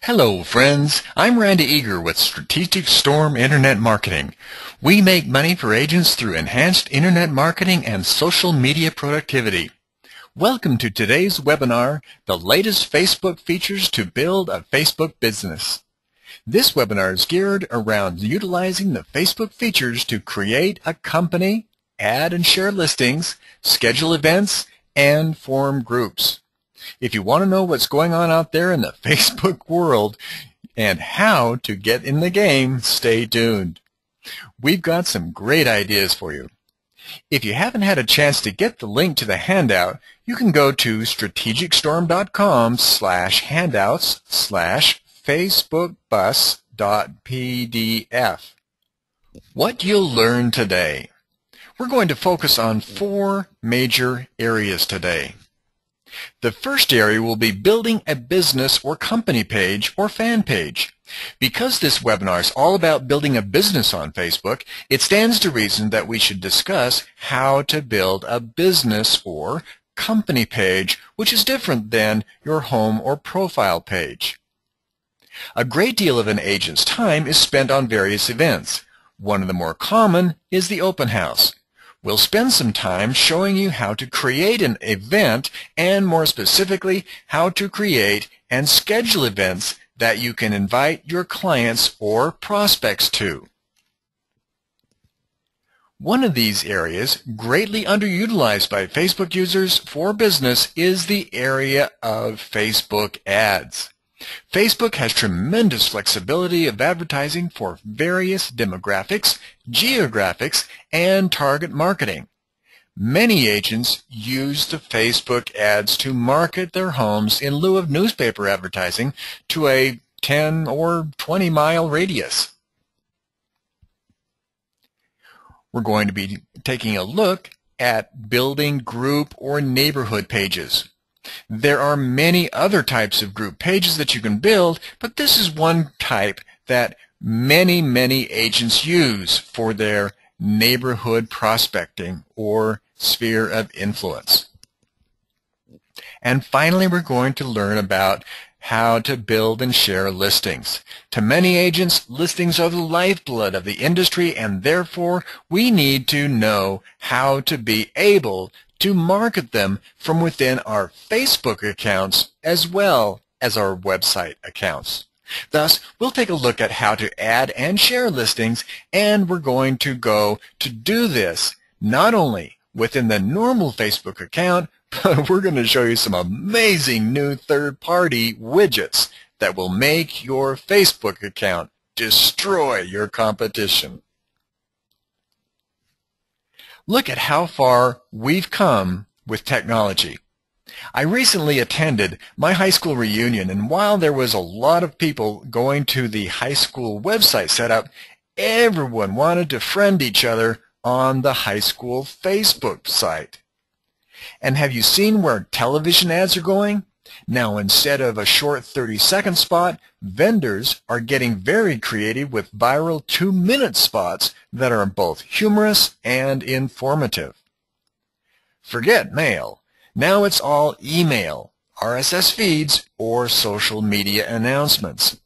Hello friends, I'm Randy Eager with Strategic Storm Internet Marketing. We make money for agents through enhanced internet marketing and social media productivity. Welcome to today's webinar, the latest Facebook features to build a Facebook business. This webinar is geared around utilizing the Facebook features to create a company, add and share listings, schedule events, and form groups. If you want to know what's going on out there in the Facebook world and how to get in the game, stay tuned. We've got some great ideas for you. If you haven't had a chance to get the link to the handout, you can go to strategicstorm.com/handouts/facebookbus.pdf. What you'll learn today. We're going to focus on 4 major areas today. The first area will be building a business or company page or fan page. Because this webinar is all about building a business on Facebook, it stands to reason that we should discuss how to build a business or company page, which is different than your home or profile page. A great deal of an agent's time is spent on various events. One of the more common is the open house. We'll spend some time showing you how to create an event and, more specifically, how to create and schedule events that you can invite your clients or prospects to. One of these areas, greatly underutilized by Facebook users for business, is the area of Facebook ads. Facebook has tremendous flexibility of advertising for various demographics, geographics, and target marketing. Many agents use the Facebook ads to market their homes in lieu of newspaper advertising to a 10 or 20 mile radius. We're going to be taking a look at building group or neighborhood pages. There are many other types of group pages that you can build, but this is one type that many agents use for their neighborhood prospecting or sphere of influence. And finally, we're going to learn about how to build and share listings. To many agents, listings are the lifeblood of the industry, and therefore we need to know how to be able to market them from within our Facebook accounts as well as our website accounts. Thus, we'll take a look at how to add and share listings, and we're going to go to do this not only within the normal Facebook account, but we're going to show you some amazing new third-party widgets that will make your Facebook account destroy your competition. Look at how far we've come with technology. I recently attended my high school reunion, and while there was a lot of people going to the high school website setup, everyone wanted to friend each other on the high school Facebook site. And have you seen where television ads are going? Now, instead of a short 30-second spot, vendors are getting very creative with viral 2-minute spots that are both humorous and informative. Forget mail. Now it's all email, RSS feeds, or social media announcements.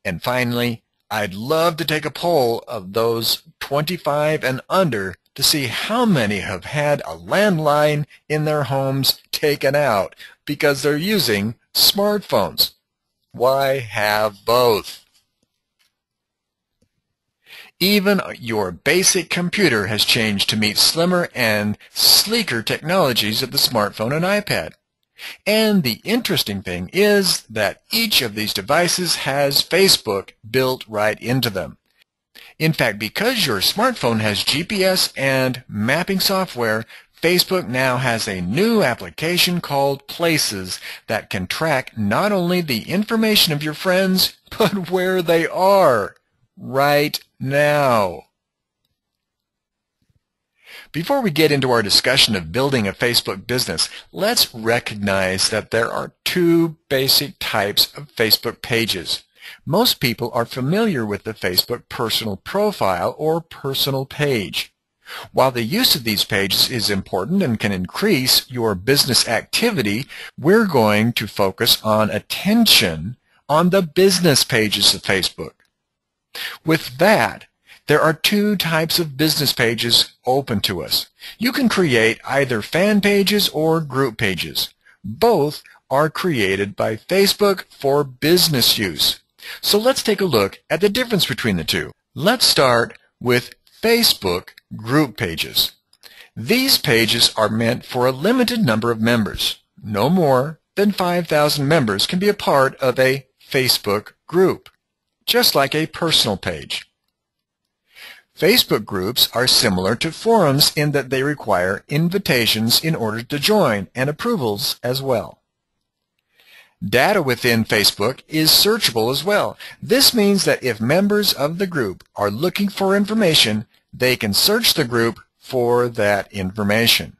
And finally, I'd love to take a poll of those 25 and under to see how many have had a landline in their homes taken out because they're using smartphones. Why have both? Even your basic computer has changed to meet slimmer and sleeker technologies of the smartphone and iPad. And the interesting thing is that each of these devices has Facebook built right into them. In fact, because your smartphone has GPS and mapping software, Facebook now has a new application called Places that can track not only the information of your friends, but where they are right now. Before we get into our discussion of building a Facebook business, let's recognize that there are 2 basic types of Facebook pages. Most people are familiar with the Facebook personal profile or personal page. While the use of these pages is important and can increase your business activity, we're going to focus on attention on the business pages of Facebook. With that, there are two types of business pages open to us. You can create either fan pages or group pages. Both are created by Facebook for business use. So let's take a look at the difference between the two. Let's start with Facebook group pages. These pages are meant for a limited number of members. No more than 5,000 members can be a part of a Facebook group, just like a personal page. Facebook groups are similar to forums in that they require invitations in order to join and approvals as well. Data within Facebook is searchable as well. This means that if members of the group are looking for information, they can search the group for that information.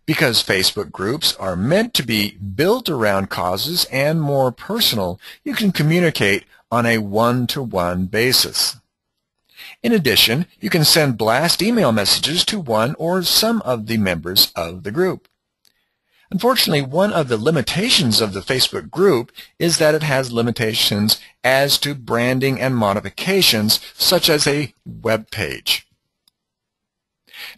Because Facebook groups are meant to be built around causes and more personal, you can communicate on a one-to-one basis. In addition, you can send blast email messages to one or some of the members of the group. Unfortunately, one of the limitations of the Facebook group is that it has limitations as to branding and modifications, such as a web page.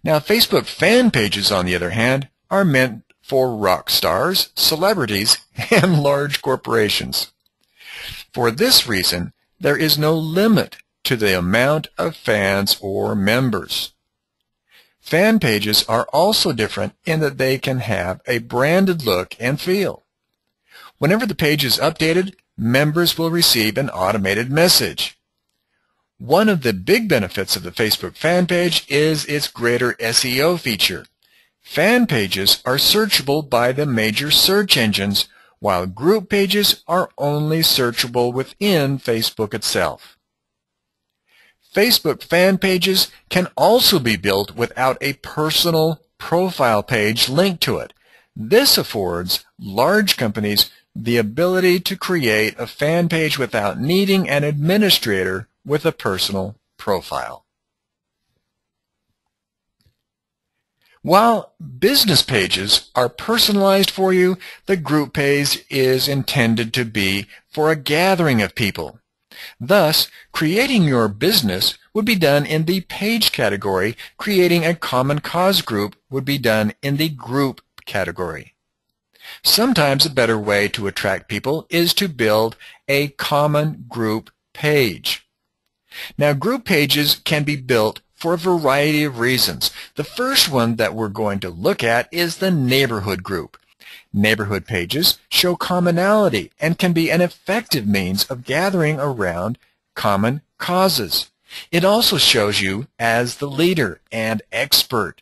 Now, Facebook fan pages, on the other hand, are meant for rock stars, celebrities, and large corporations. For this reason, there is no limit to the amount of fans or members. Fan pages are also different in that they can have a branded look and feel. Whenever the page is updated, members will receive an automated message. One of the big benefits of the Facebook fan page is its greater SEO feature. Fan pages are searchable by the major search engines, while group pages are only searchable within Facebook itself. Facebook fan pages can also be built without a personal profile page linked to it. This affords large companies the ability to create a fan page without needing an administrator with a personal profile. While business pages are personalized for you, the group page is intended to be for a gathering of people. Thus, creating your business would be done in the page category. Creating a common cause group would be done in the group category. Sometimes a better way to attract people is to build a common group page. Now, group pages can be built for a variety of reasons. The first one that we're going to look at is the neighborhood group. Neighborhood pages show commonality and can be an effective means of gathering around common causes. It also shows you as the leader and expert.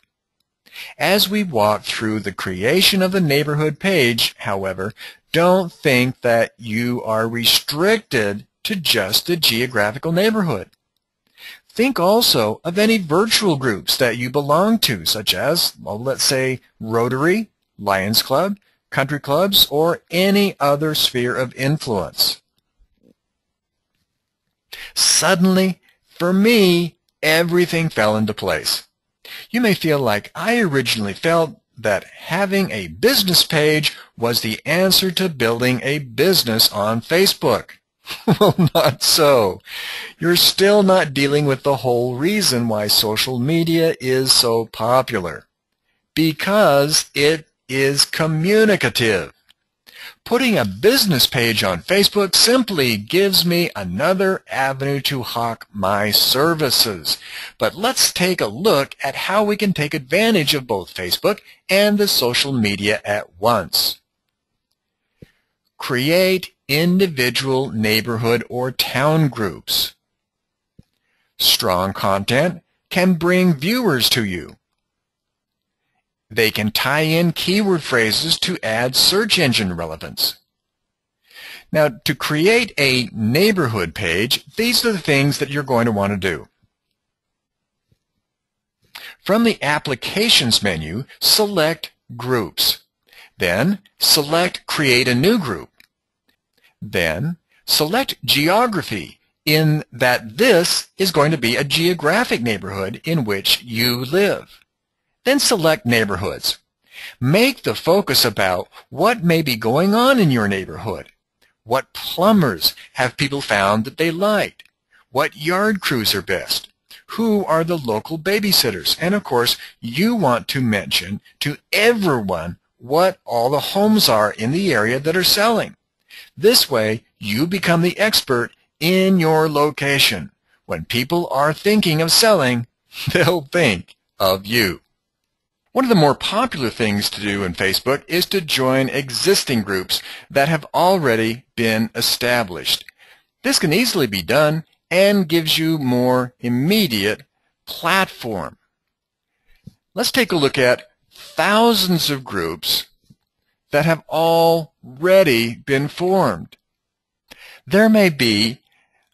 As we walk through the creation of the neighborhood page, however, don't think that you are restricted to just the geographical neighborhood. Think also of any virtual groups that you belong to, such as, well, let's say, Rotary, Lions Club, country clubs, or any other sphere of influence. Suddenly, for me, everything fell into place. You may feel like I originally felt that having a business page was the answer to building a business on Facebook. Well, not so. You're still not dealing with the whole reason why social media is so popular. Because it is communicative. Putting a business page on Facebook simply gives me another avenue to hawk my services. But let's take a look at how we can take advantage of both Facebook and the social media at once. Create individual neighborhood or town groups. Strong content can bring viewers to you. They can tie in keyword phrases to add search engine relevance. Now, to create a neighborhood page, these are the things that you're going to want to do. From the Applications menu, select Groups. Then, select Create a New Group. Then, select Geography, in that this is going to be a geographic neighborhood in which you live. Then select Neighborhoods. Make the focus about what may be going on in your neighborhood. What plumbers have people found that they liked? What yard crews are best? Who are the local babysitters? And of course, you want to mention to everyone what all the homes are in the area that are selling. This way, you become the expert in your location. When people are thinking of selling, they'll think of you. One of the more popular things to do in Facebook is to join existing groups that have already been established. This can easily be done and gives you more immediate platform. Let's take a look at thousands of groups that have already been formed. There may be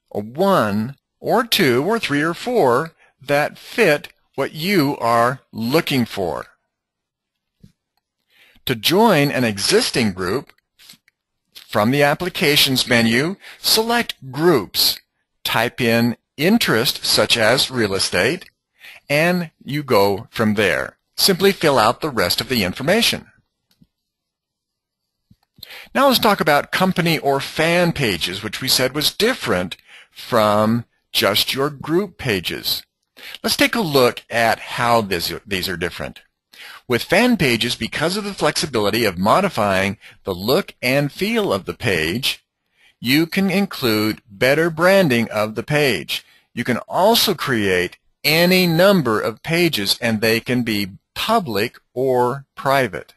one or two or three or four that fit what you are looking for. To join an existing group, from the Applications menu, select Groups. Type in interest, such as real estate, and you go from there. Simply fill out the rest of the information. Now let's talk about company or fan pages, which we said was different from just your group pages. Let's take a look at how these are different. With fan pages, because of the flexibility of modifying the look and feel of the page, you can include better branding of the page. You can also create any number of pages, and they can be public or private.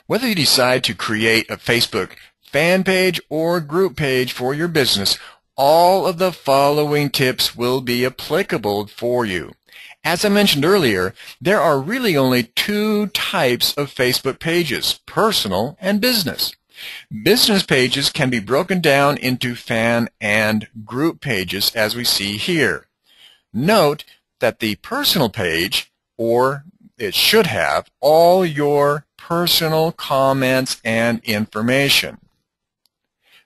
Whether you decide to create a Facebook fan page or group page for your business, all of the following tips will be applicable for you. As I mentioned earlier, there are really only two types of Facebook pages, personal and business. Business pages can be broken down into fan and group pages, as we see here. Note that the personal page, or it should have, all your personal comments and information.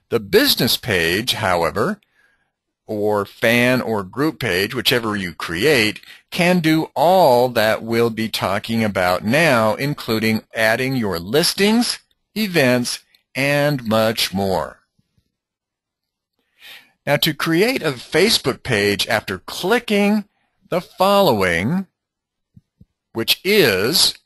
The business page, however, or fan or group page, whichever you create, can do all that we'll be talking about now, including adding your listings, events, and much more. Now, to create a Facebook page after clicking the following, which is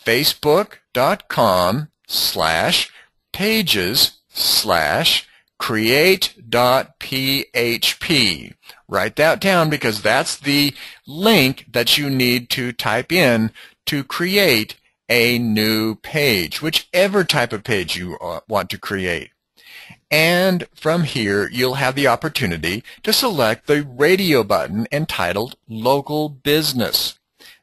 facebook.com/pages/create.php. Write that down because that's the link that you need to type in to create a new page, whichever type of page you want to create. And from here, you'll have the opportunity to select the radio button entitled Local Business.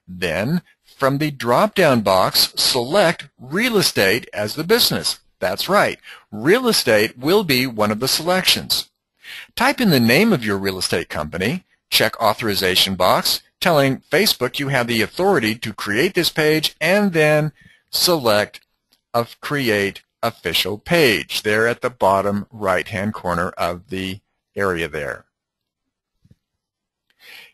Then, from the drop-down box, select Real Estate as the business. That's right. Real estate will be one of the selections. Type in the name of your real estate company, check Authorization box, telling Facebook you have the authority to create this page, and then select Create Official Page there at the bottom right-hand corner of the area there.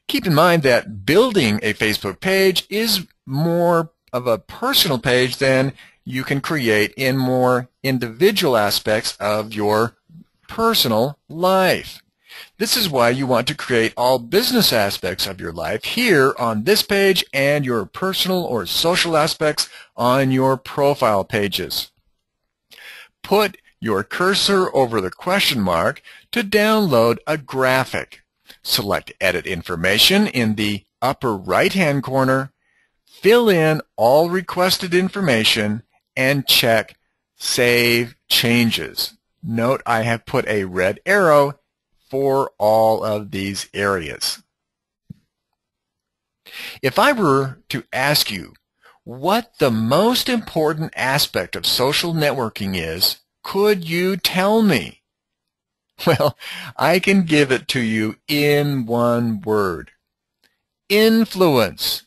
Keep in mind that building a Facebook page is more of a personal page than you can create in more individual aspects of your personal life. This is why you want to create all business aspects of your life here on this page and your personal or social aspects on your profile pages. Put your cursor over the question mark to download a graphic. Select Edit Information in the upper right-hand corner, fill in all requested information, and check Save Changes. Note I have put a red arrow for all of these areas. If I were to ask you what the most important aspect of social networking is, could you tell me? Well, I can give it to you in one word: influence.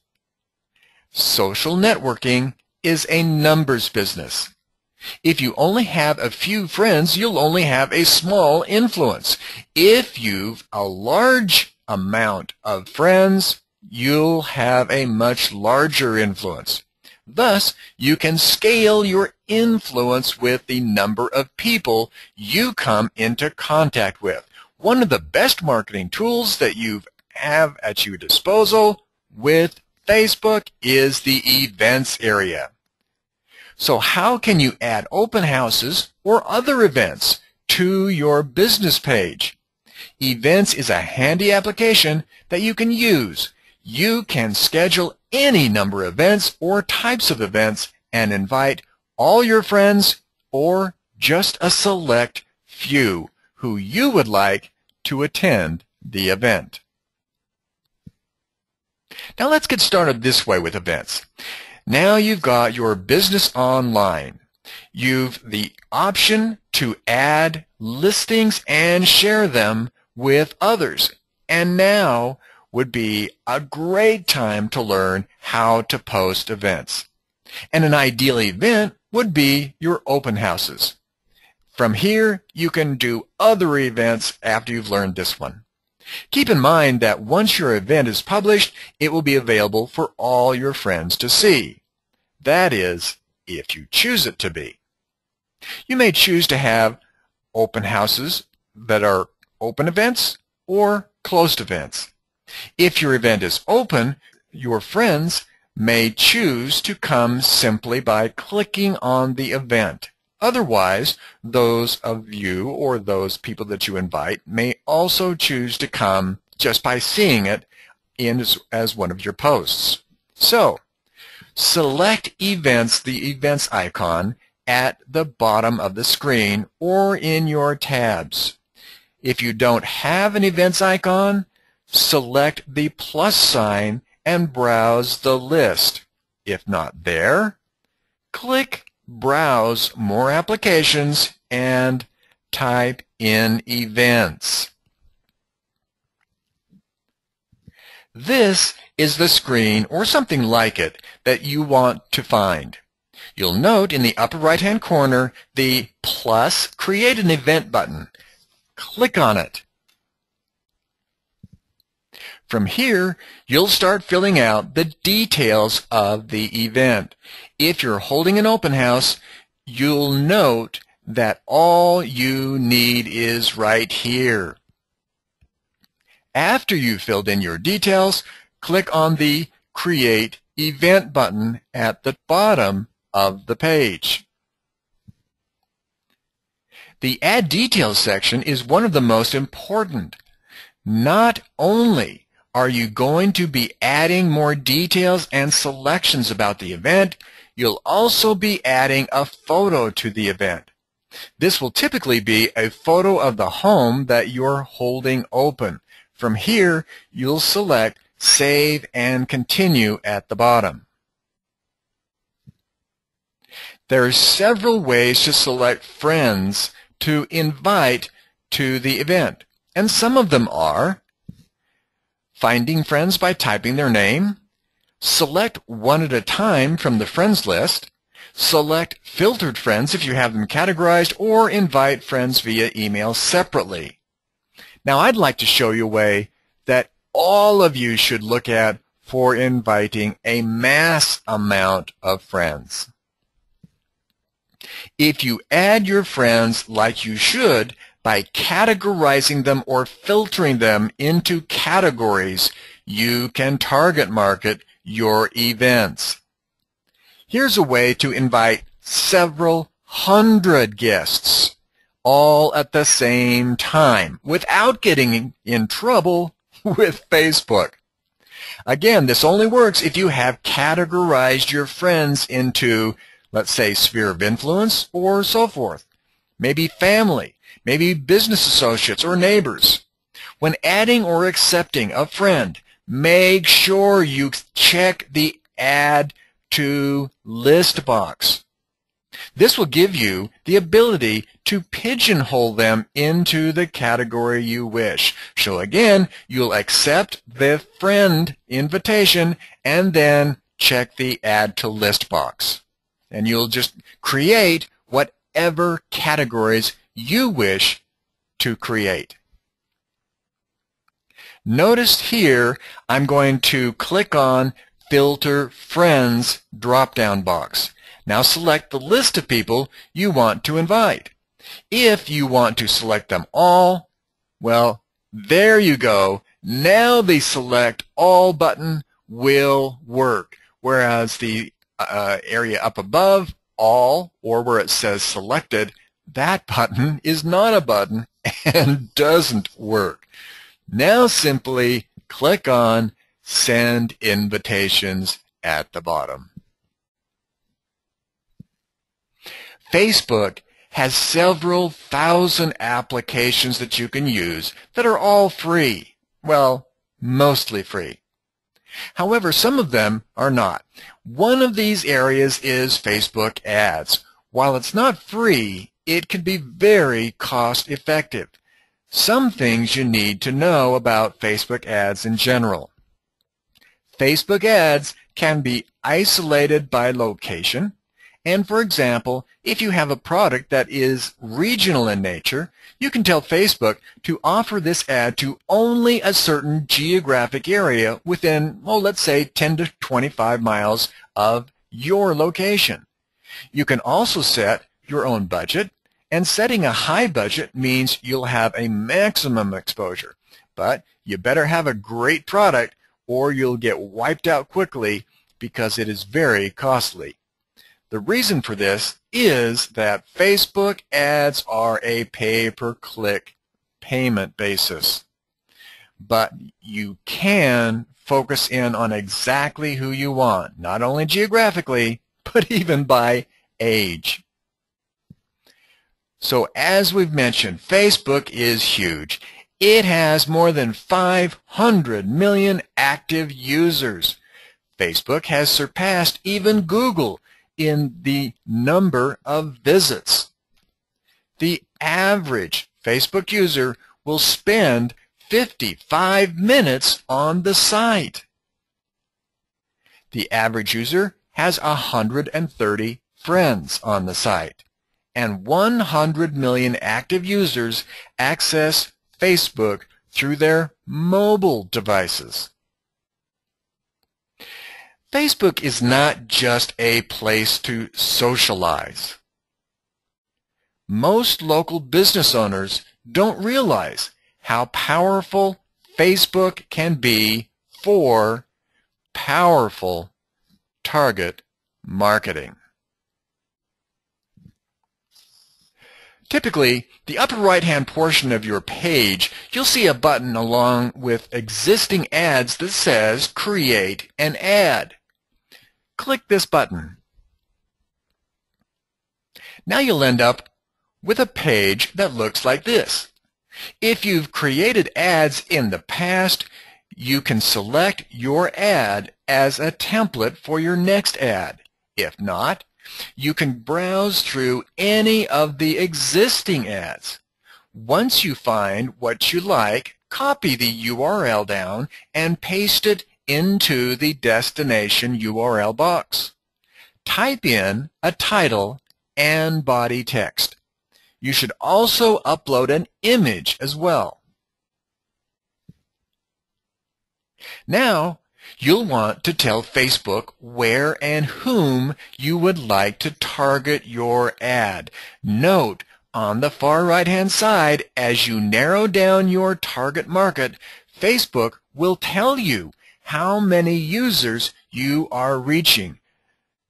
Social networking is a numbers business. If you only have a few friends, you'll only have a small influence. If you've a large amount of friends, you'll have a much larger influence. Thus, you can scale your influence with the number of people you come into contact with. One of the best marketing tools that you have at your disposal with Facebook is the events area. So how can you add open houses or other events to your business page? Events is a handy application that you can use. You can schedule any number of events or types of events and invite all your friends or just a select few who you would like to attend the event. Now let's get started this way with events. Now you've got your business online. You've the option to add listings and share them with others. And now would be a great time to learn how to post events. And an ideal event would be your open houses. From here, you can do other events after you've learned this one. Keep in mind that once your event is published, it will be available for all your friends to see. That is, if you choose it to be. You may choose to have open houses that are open events or closed events. If your event is open, your friends may choose to come simply by clicking on the event. Otherwise, those of you or those people that you invite may also choose to come just by seeing it as one of your posts. So, select Events, the Events icon, at the bottom of the screen or in your tabs. If you don't have an Events icon, select the plus sign and browse the list. If not there, click Browse More Applications and type in Events. This is the screen or something like it that you want to find. You'll note in the upper right-hand corner the plus Create an Event button. Click on it. From here, you'll start filling out the details of the event. If you're holding an open house, you'll note that all you need is right here. After you've filled in your details, click on the Create Event button at the bottom of the page. The Add Details section is one of the most important. Not only are you going to be adding more details and selections about the event, you'll also be adding a photo to the event. This will typically be a photo of the home that you're holding open. From here, you'll select Save and Continue at the bottom. There are several ways to select friends to invite to the event, and some of them are finding friends by typing their name, select one at a time from the friends list, select filtered friends if you have them categorized, or invite friends via email separately. Now I'd like to show you a way that all of you should look at for inviting a mass amount of friends. If you add your friends like you should by categorizing them or filtering them into categories, you can target market your events. Here's a way to invite several hundred guests all at the same time without getting in trouble with Facebook. Again, this only works if you have categorized your friends into, let's say, sphere of influence or so forth. Maybe family, maybe business associates or neighbors. When adding or accepting a friend, make sure you check the Add to List box. This will give you the ability to pigeonhole them into the category you wish. So again, you'll accept the friend invitation and then check the Add to List box. And you'll just create whatever categories you wish to create. Notice here I'm going to click on Filter Friends drop-down box. Now select the list of people you want to invite. If you want to select them all, well, there you go. Now the Select All button will work, whereas the area up above, All, or where it says Selected, that button is not a button and doesn't work. Now simply click on Send Invitations at the bottom. Facebook has several thousand applications that you can use that are all free. Well, mostly free. However, some of them are not. One of these areas is Facebook ads. While it's not free, it can be very cost-effective. Some things you need to know about Facebook ads in general. Facebook ads can be isolated by location. And for example, if you have a product that is regional in nature, you can tell Facebook to offer this ad to only a certain geographic area within, well, let's say 10 to 25 miles of your location. You can also set your own budget, and setting a high budget means you'll have a maximum exposure. But you better have a great product or you'll get wiped out quickly because it is very costly. The reason for this is that Facebook ads are a pay-per-click payment basis. But you can focus in on exactly who you want, not only geographically, but even by age. So as we've mentioned, Facebook is huge. It has more than 500 million active users. Facebook has surpassed even Google in the number of visits. The average Facebook user will spend 55 minutes on the site. The average user has 130 friends on the site, and 100 million active users access Facebook through their mobile devices. Facebook is not just a place to socialize. Most local business owners don't realize how powerful Facebook can be for powerful target marketing. Typically, the upper right-hand portion of your page, you'll see a button along with existing ads that says Create an Ad. Click this button. Now you'll end up with a page that looks like this. If you've created ads in the past, you can select your ad as a template for your next ad. If not, you can browse through any of the existing ads. Once you find what you like, copy the URL down and paste it into the destination URL box. Type in a title and body text. You should also upload an image as well. Now, you'll want to tell Facebook where and whom you would like to target your ad. Note, on the far right-hand side, as you narrow down your target market, Facebook will tell you how many users you are reaching.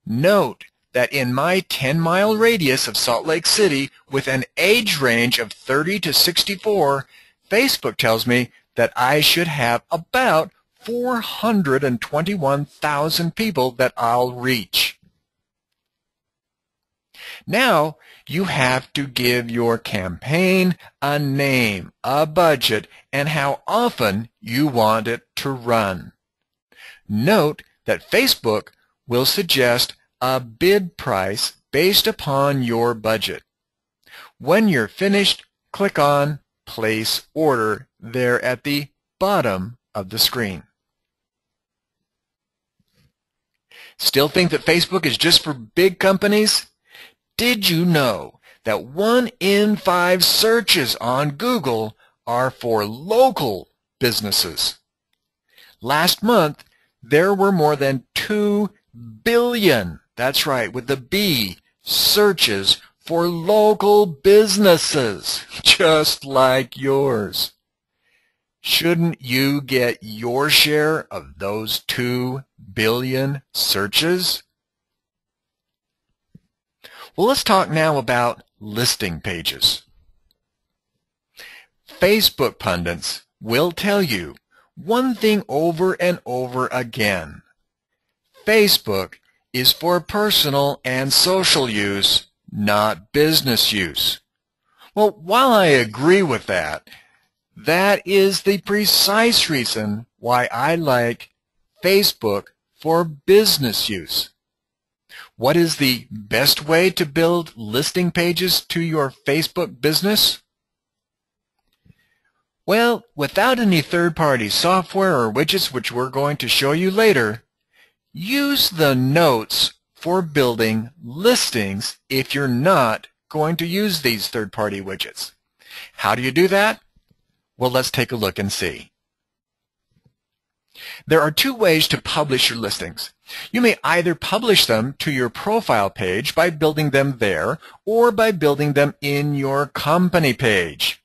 Note that in my 10-mile radius of Salt Lake City with an age range of 30 to 64, Facebook tells me that I should have about 421,000 people that I'll reach. Now you have to give your campaign a name, a budget, and how often you want it to run. Note that Facebook will suggest a bid price based upon your budget. When you're finished, click on Place Order there at the bottom of the screen. Still think that Facebook is just for big companies? Did you know that 1 in 5 searches on Google are for local businesses? Last month, there were more than 2 billion, that's right, with the B, searches for local businesses, just like yours. Shouldn't you get your share of those 2 billion searches? Well, let's talk now about listing pages. Facebook pundits will tell you one thing over and over again. Facebook is for personal and social use, not business use. Well, while I agree with that, that is the precise reason why I like Facebook for business use. What is the best way to build listing pages to your Facebook business? Well, without any third-party software or widgets, which we're going to show you later, use the notes for building listings if you're not going to use these third-party widgets. How do you do that? Well, let's take a look and see. There are 2 ways to publish your listings. You may either publish them to your profile page by building them there, or by building them in your company page.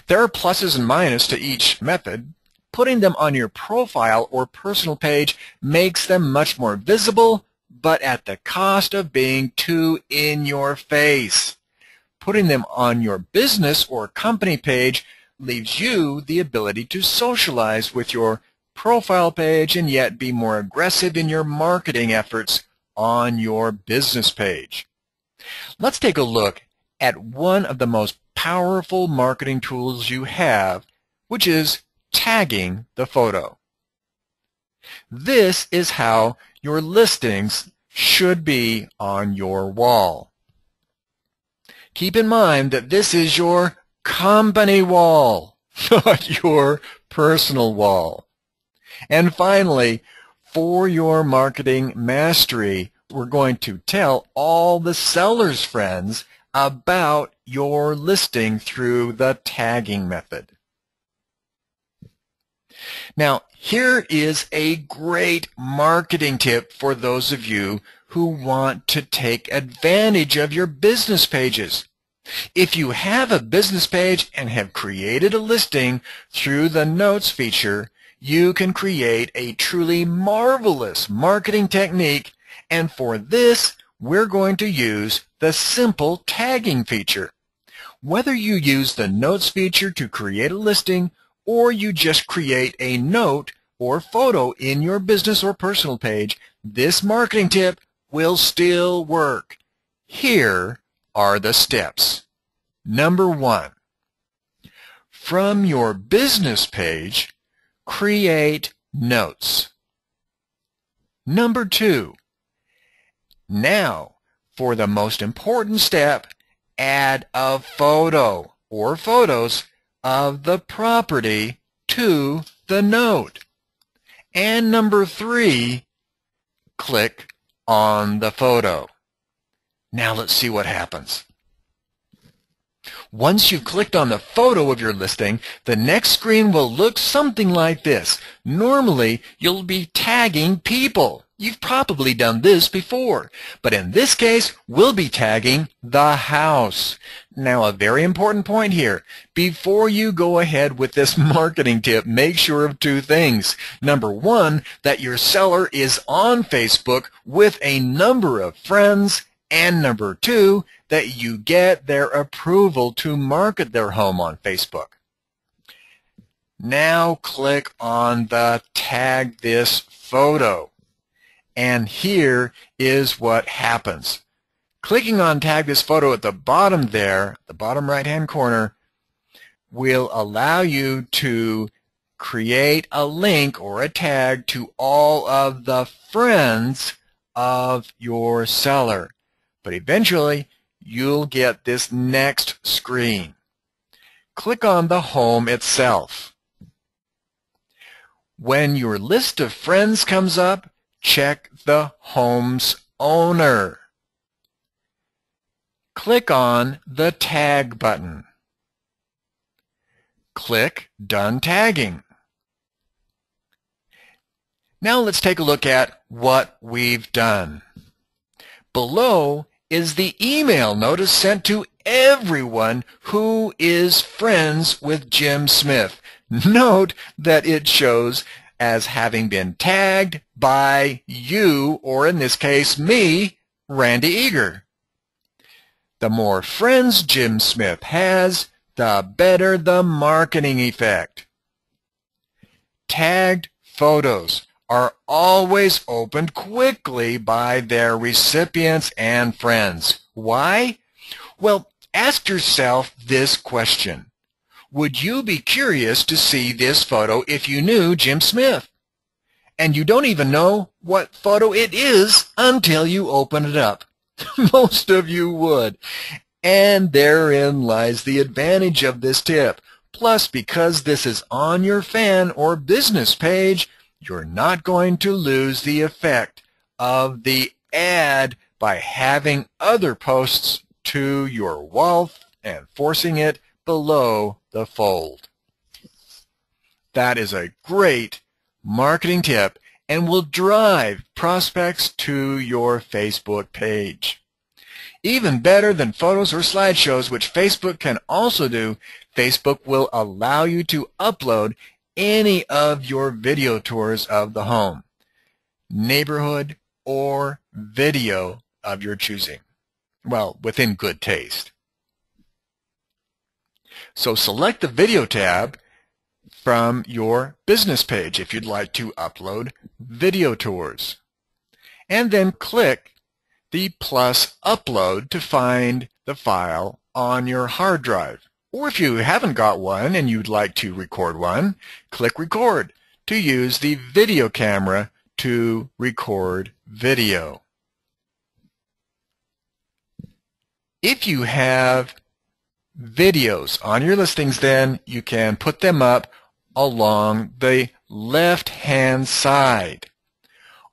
There are pluses and minuses to each method. Putting them on your profile or personal page makes them much more visible, but at the cost of being too in your face. Putting them on your business or company page leaves you the ability to socialize with your profile page and yet be more aggressive in your marketing efforts on your business page. Let's take a look at one of the most powerful marketing tools you have, which is tagging the photo. This is how your listings should be on your wall. Keep in mind that this is your company wall, not your personal wall. And finally, for your marketing mastery, we're going to tell all the seller's friends about your listing through the tagging method. Now, here is a great marketing tip for those of you who want to take advantage of your business pages. If you have a business page and have created a listing through the Notes feature, you can create a truly marvelous marketing technique, and for this, we're going to use the simple tagging feature. Whether you use the Notes feature to create a listing, or you just create a note or photo in your business or personal page, this marketing tip will still work. Here are the steps. Number 1, from your business page, create notes. Number 2, now for the most important step, add a photo or photos of the property to the note. And number 3, click on the photo. Now let's see what happens. Once you've clicked on the photo of your listing, the next screen will look something like this. Normally, you'll be tagging people. You've probably done this before, but in this case, we'll be tagging the house. Now, a very important point here. Before you go ahead with this marketing tip, make sure of 2 things. Number 1, that your seller is on Facebook with a number of friends, and number 2, that you get their approval to market their home on Facebook. Now click on the Tag This Photo. And here is what happens. Clicking on Tag This Photo at the bottom there, the bottom right-hand corner, will allow you to create a link or a tag to all of the friends of your seller. But eventually, you'll get this next screen. Click on the home itself. When your list of friends comes up, check the home's owner. Click on the Tag button. Click Done Tagging. Now let's take a look at what we've done. Below is the email notice sent to everyone who is friends with Jim Smith. Note that it shows as having been tagged by you, or in this case me, Randy Eager. The more friends Jim Smith has, the better the marketing effect. Tagged photos are always opened quickly by their recipients and friends. Why? Well, ask yourself this question. Would you be curious to see this photo if you knew Jim Smith? And you don't even know what photo it is until you open it up. Most of you would. And therein lies the advantage of this tip. Plus, because this is on your fan or business page, you're not going to lose the effect of the ad by having other posts to your wall and forcing it below the fold. That is a great marketing tip and will drive prospects to your Facebook page. Even better than photos or slideshows, which Facebook can also do, Facebook will allow you to upload any of your video tours of the home, neighborhood, or video of your choosing. Well, within good taste. So select the Video tab from your business page if you'd like to upload video tours. And then click the plus upload to find the file on your hard drive. Or if you haven't got one and you'd like to record one, click record to use the video camera to record video. If you have videos on your listings, then you can put them up along the left-hand side.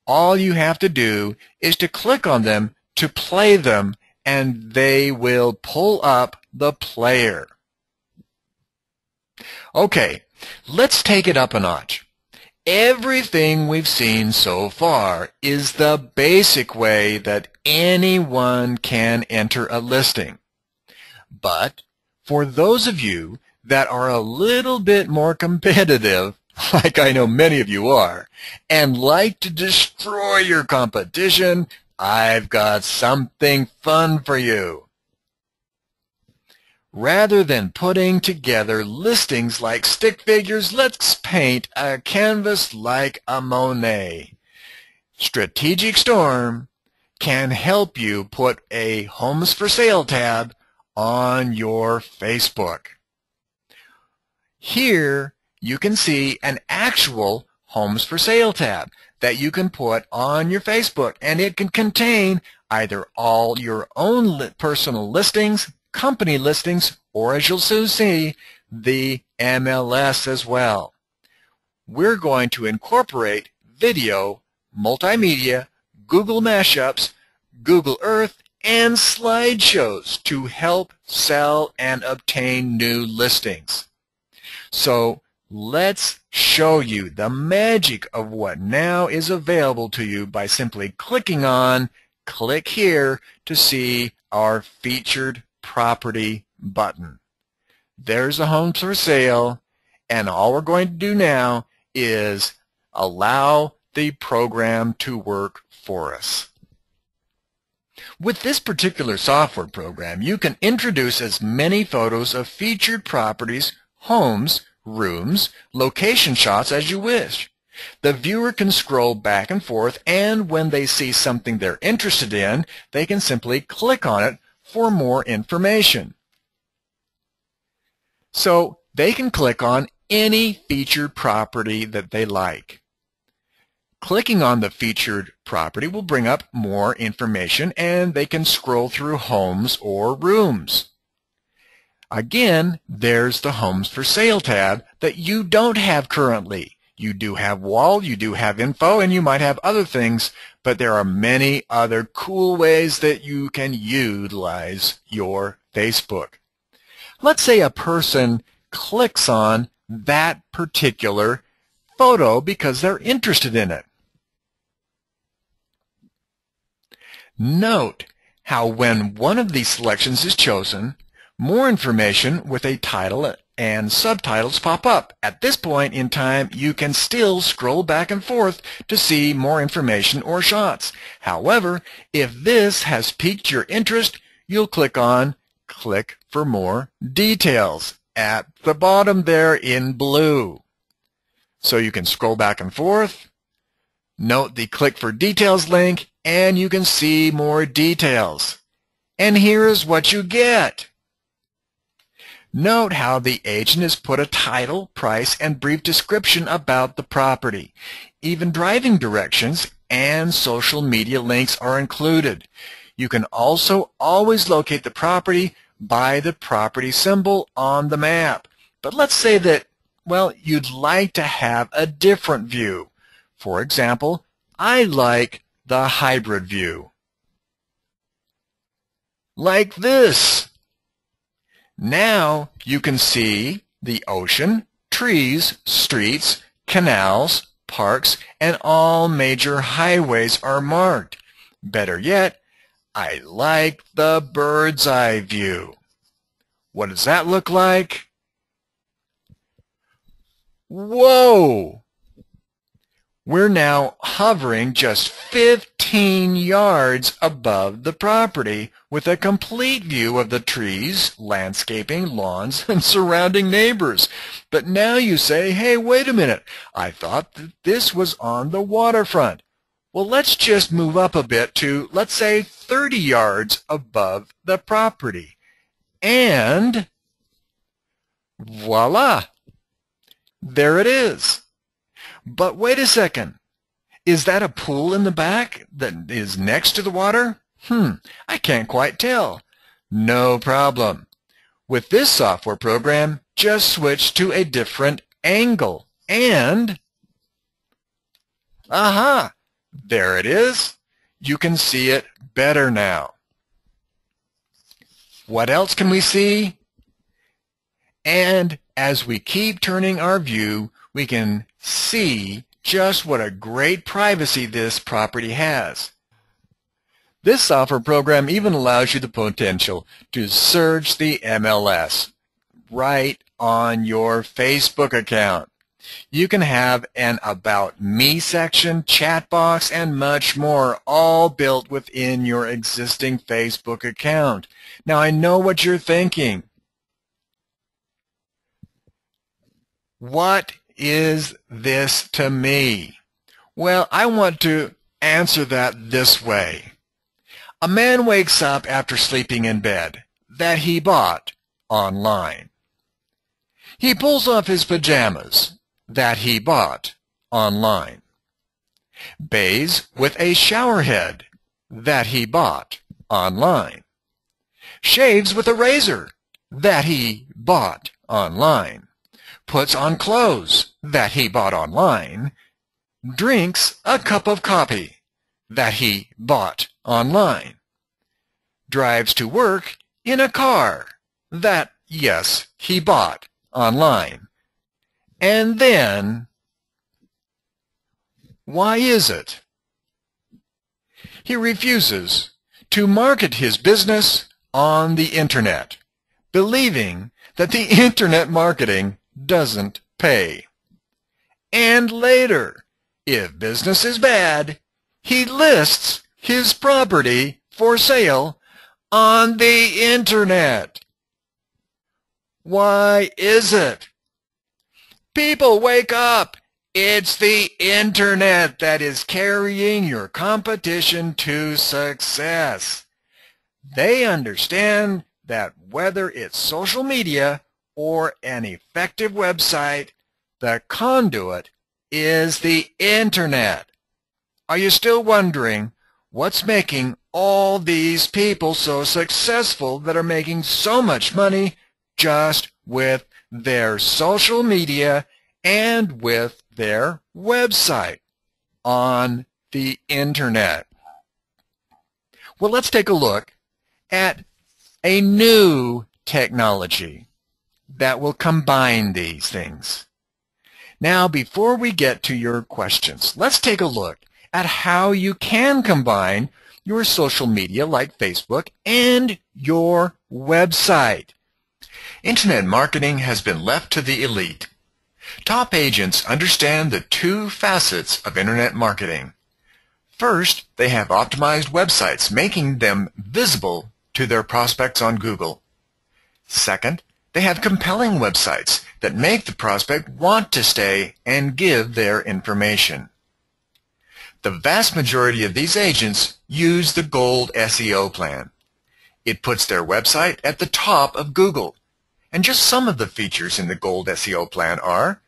All you have to do is to click on them to play them, and they will pull up the player. Okay, let's take it up a notch. Everything we've seen so far is the basic way that anyone can enter a listing. But for those of you that are a little bit more competitive, like I know many of you are, and like to destroy your competition, I've got something fun for you. Rather than putting together listings like stick figures, let's paint a canvas like a Monet. Strategic Storm can help you put a Homes for Sale tab on your Facebook. Here you can see an actual Homes for Sale tab that you can put on your Facebook, and it can contain either all your own personal listings, company listings, or as you'll soon see, the MLS as well. We're going to incorporate video, multimedia, Google mashups, Google Earth, and slideshows to help sell and obtain new listings. So let's show you the magic of what now is available to you by simply clicking on Click Here to see our featured property button. There's a Homes for Sale, and all we're going to do now is allow the program to work for us. With this particular software program, you can introduce as many photos of featured properties, homes, rooms, location shots as you wish. The viewer can scroll back and forth, and when they see something they're interested in, they can simply click on it for more information. So they can click on any featured property that they like. Clicking on the featured property will bring up more information, and they can scroll through homes or rooms. Again, there's the Homes for Sale tab that you don't have currently. You do have wall, you do have info, and you might have other things, but there are many other cool ways that you can utilize your Facebook. Let's say a person clicks on that particular photo because they're interested in it. Note how when one of these selections is chosen, more information with a title and subtitles pop up. At this point in time, you can still scroll back and forth to see more information or shots. However, if this has piqued your interest, you'll click on Click for More Details at the bottom there in blue. So you can scroll back and forth, note the Click for Details link, and you can see more details. And here is what you get. Note how the agent has put a title, price, and brief description about the property. Even driving directions and social media links are included. You can also always locate the property by the property symbol on the map. But let's say that, well, you'd like to have a different view. For example, I like the hybrid view. Like this. Now you can see the ocean, trees, streets, canals, parks, and all major highways are marked. Better yet, I like the bird's eye view. What does that look like? Whoa! We're now hovering just 15 yards above the property with a complete view of the trees, landscaping, lawns, and surrounding neighbors. But now you say, hey, wait a minute, I thought that this was on the waterfront. Well, let's just move up a bit to, let's say, 30 yards above the property. And voila! There it is. But wait a second. Is that a pool in the back that is next to the water? I can't quite tell. No problem. With this software program, just switch to a different angle. And, aha! There it is. You can see it better now. What else can we see? And as we keep turning our view, we can see just what a great privacy this property has. This software program even allows you the potential to search the MLS right on your Facebook account. You can have an About Me section, chat box, and much more, all built within your existing Facebook account. Now, I know what you're thinking. What is this to me? Well, I want to answer that this way. A man wakes up after sleeping in bed that he bought online. He pulls off his pajamas that he bought online. Bathes with a shower head that he bought online. Shaves with a razor that he bought online. Puts on clothes that he bought online. Drinks a cup of coffee that he bought online. Drives to work in a car that, yes, he bought online. And then, why is it? He refuses to market his business on the Internet, believing that the Internet marketing doesn't pay. And later, if business is bad, he lists his property for sale on the Internet. Why is it? People, wake up! It's the Internet that is carrying your competition to success. They understand that whether it's social media or an effective website, the conduit is the Internet. Are you still wondering what's making all these people so successful that are making so much money just with their social media and with their website on the Internet? Well, let's take a look at a new technology that will combine these things. Now, before we get to your questions, let's take a look at how you can combine your social media like Facebook, and your website. Internet marketing has been left to the elite. Top agents understand the two facets of Internet marketing. First, they have optimized websites, making them visible to their prospects on Google. Second, they have compelling websites that make the prospect want to stay and give their information. The vast majority of these agents use the Gold SEO plan. It puts their website at the top of Google. And just some of the features in the Gold SEO plan are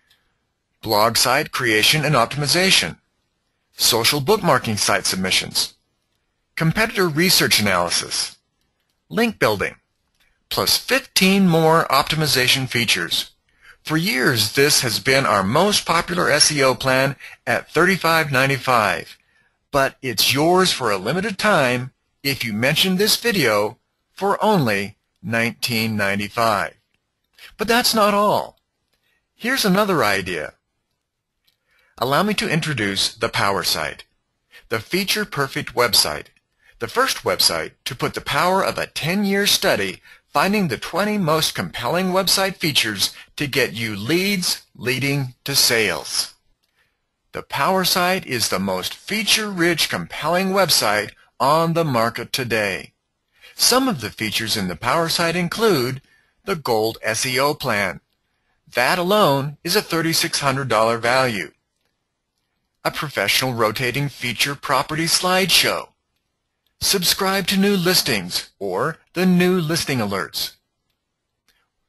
blog site creation and optimization, social bookmarking site submissions, competitor research analysis, link building, plus 15 more optimization features. For years, this has been our most popular SEO plan at $35.95, but it's yours for a limited time if you mention this video for only $19.95. But that's not all. Here's another idea. Allow me to introduce the Power Site, the feature-perfect website, the first website to put the power of a 10-year study finding the 20 most compelling website features to get you leads leading to sales. The Power Site is the most feature-rich, compelling website on the market today. Some of the features in the Power Site include the Gold SEO plan. That alone is a $3,600 value. A professional rotating feature property slideshow. Subscribe to new listings or the new listing alerts.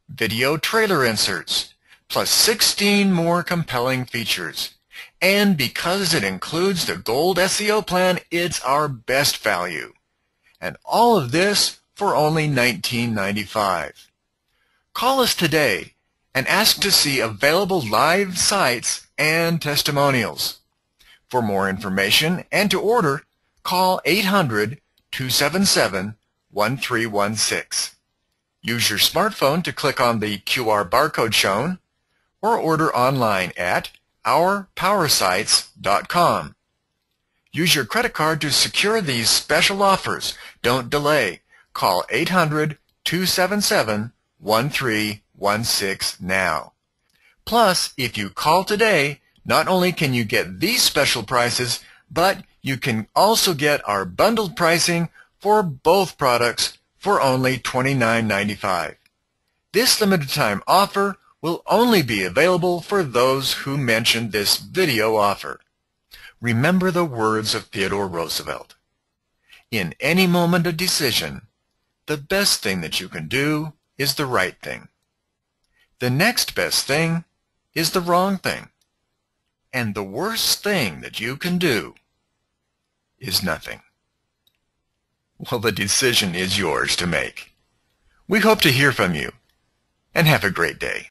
Video trailer inserts, plus 16 more compelling features. And because it includes the Gold SEO plan, it's our best value. And all of this for only $19.95. Call us today and ask to see available live sites and testimonials. For more information and to order, call 800-277-1316. Use your smartphone to click on the QR barcode shown or order online at ourpowersites.com. Use your credit card to secure these special offers. Don't delay. Call 800-277-1316 now. Plus, if you call today, not only can you get these special prices, but you can also get our bundled pricing for both products for only $29.95. This limited time offer will only be available for those who mention this video offer. Remember the words of Theodore Roosevelt. In any moment of decision, the best thing that you can do is the right thing. The next best thing is the wrong thing. And the worst thing that you can do is nothing. Well, the decision is yours to make. We hope to hear from you, and have a great day.